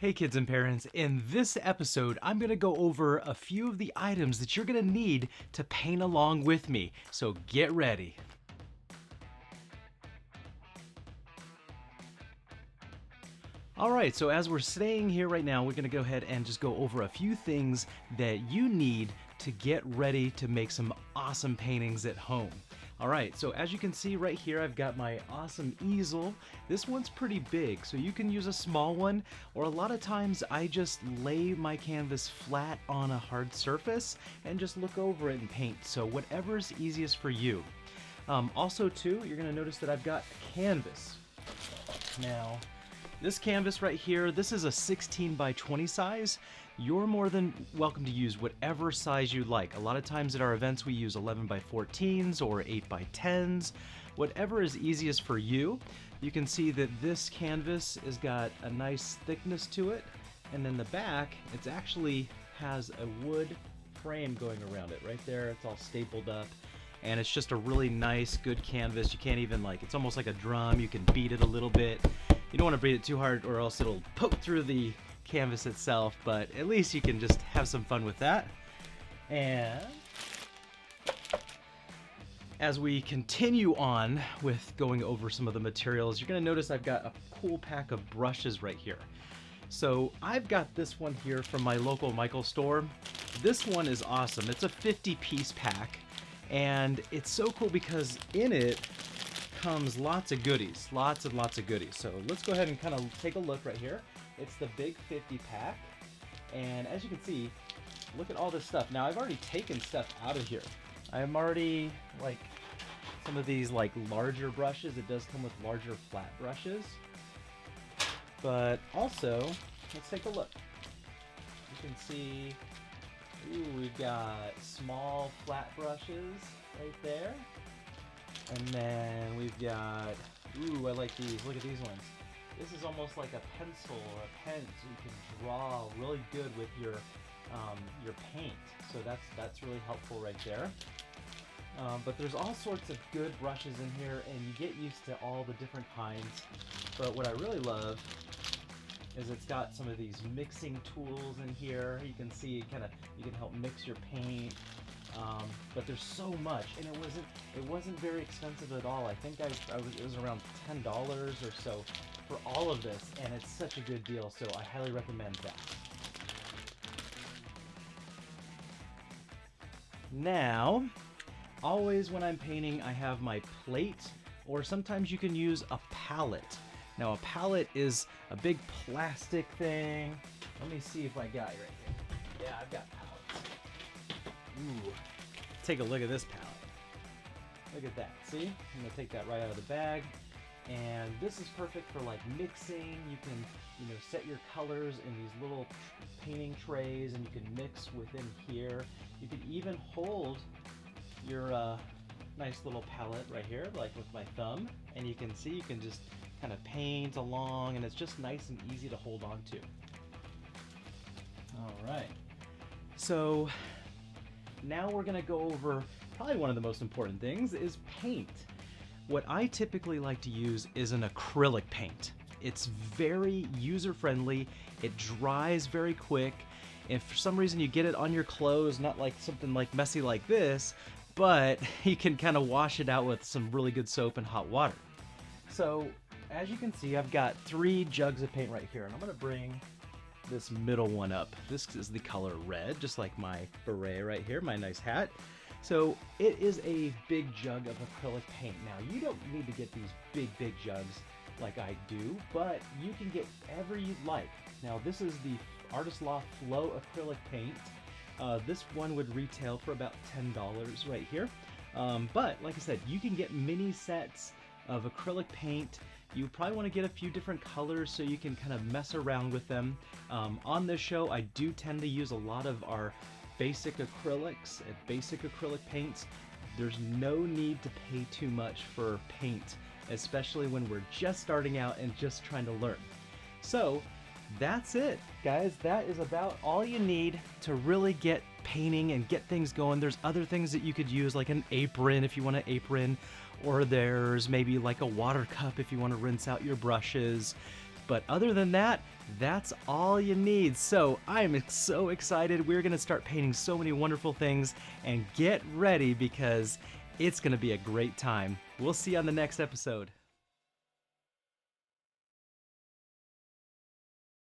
Hey kids and parents, in this episode I'm going to go over a few of the items that you're going to need to paint along with me, so get ready. Alright, so as we're staying here right now, we're going to go ahead and just go over a few things that you need to get ready to make some awesome paintings at home. Alright, so as you can see right here, I've got my awesome easel. This one's pretty big, so you can use a small one, or a lot of times I just lay my canvas flat on a hard surface and just look over it and paint, so whatever's easiest for you. Also too, you're going to notice that I've got canvas. Now, this canvas right here, this is a 16 by 20 size. You're more than welcome to use whatever size you like. A lot of times at our events we use 11 by 14s or 8 by 10s. Whatever is easiest for you. You can see that this canvas has got a nice thickness to it, and then the back, it actually has a wood frame going around it. Right there, it's all stapled up. And it's just a really nice, good canvas. You can't even it's almost like a drum. You can beat it a little bit. You don't want to beat it too hard or else it'll poke through the canvas itself, but at least you can just have some fun with that. And as we continue on with going over some of the materials, you're going to notice I've got a cool pack of brushes right here. So I've got this one here from my local Michael store. This one is awesome. It's a 50-piece pack, and it's so cool because in it comes lots of goodies, lots and lots of goodies. So let's go ahead and kind of take a look right here. It's the big 50 pack, and as you can see, look at all this stuff. Now I've already taken stuff out of here. I'm already some of these larger brushes. It does come with larger flat brushes, but also let's take a look. You can see, we've got small flat brushes right there. And then we've got, I like these. Look at these ones. This is almost like a pencil or a pen, so you can draw really good with your paint. So that's really helpful right there. But there's all sorts of good brushes in here, and you get used to all the different kinds. But what I really love is it's got some of these mixing tools in here. You can see you can help mix your paint. But there's so much, and it wasn't very expensive at all. I think it was around $10 or so for all of this, and it's such a good deal, so I highly recommend that. Now, always when I'm painting, I have my plate, or sometimes you can use a palette. Now, a palette is a big plastic thing. Let me see if I got it right here. Yeah, I've got palettes. Ooh, take a look at this palette. Look at that. See? I'm going to take that right out of the bag. And this is perfect for mixing. You can, set your colors in these little painting trays, and you can mix within here. You can even hold your nice little palette right here, with my thumb, and you can see you can just kind of paint along, and it's just nice and easy to hold on to. All right. So now we're going to go over probably one of the most important things is paint. What I typically like to use is an acrylic paint. It's very user-friendly, it dries very quick. If for some reason you get it on your clothes, not something messy like this, but you can kind of wash it out with some really good soap and hot water. So as you can see, I've got 3 jugs of paint right here, and I'm going to bring this middle one up. This is the color red, just like my beret right here, my nice hat. So it is a big jug of acrylic paint. Now, you don't need to get these big jugs like I do, but you can get whatever you like. Now, this is the Artist Loft Flow acrylic paint. This one would retail for about $10 right here. But like I said, you can get mini sets of acrylic paint. You probably want to get a few different colors so you can kind of mess around with them. On this show, I do tend to use a lot of our basic acrylics and basic acrylic paints. There's no need to pay too much for paint, especially when we're just starting out and just trying to learn. So that's it, guys. That is about all you need to really get painting and get things going. There's other things that you could use, like an apron if you want an apron, or there's maybe a water cup if you want to rinse out your brushes. But other than that, that's all you need. So I'm so excited. We're gonna start painting so many wonderful things, and get ready because it's gonna be a great time. We'll see you on the next episode.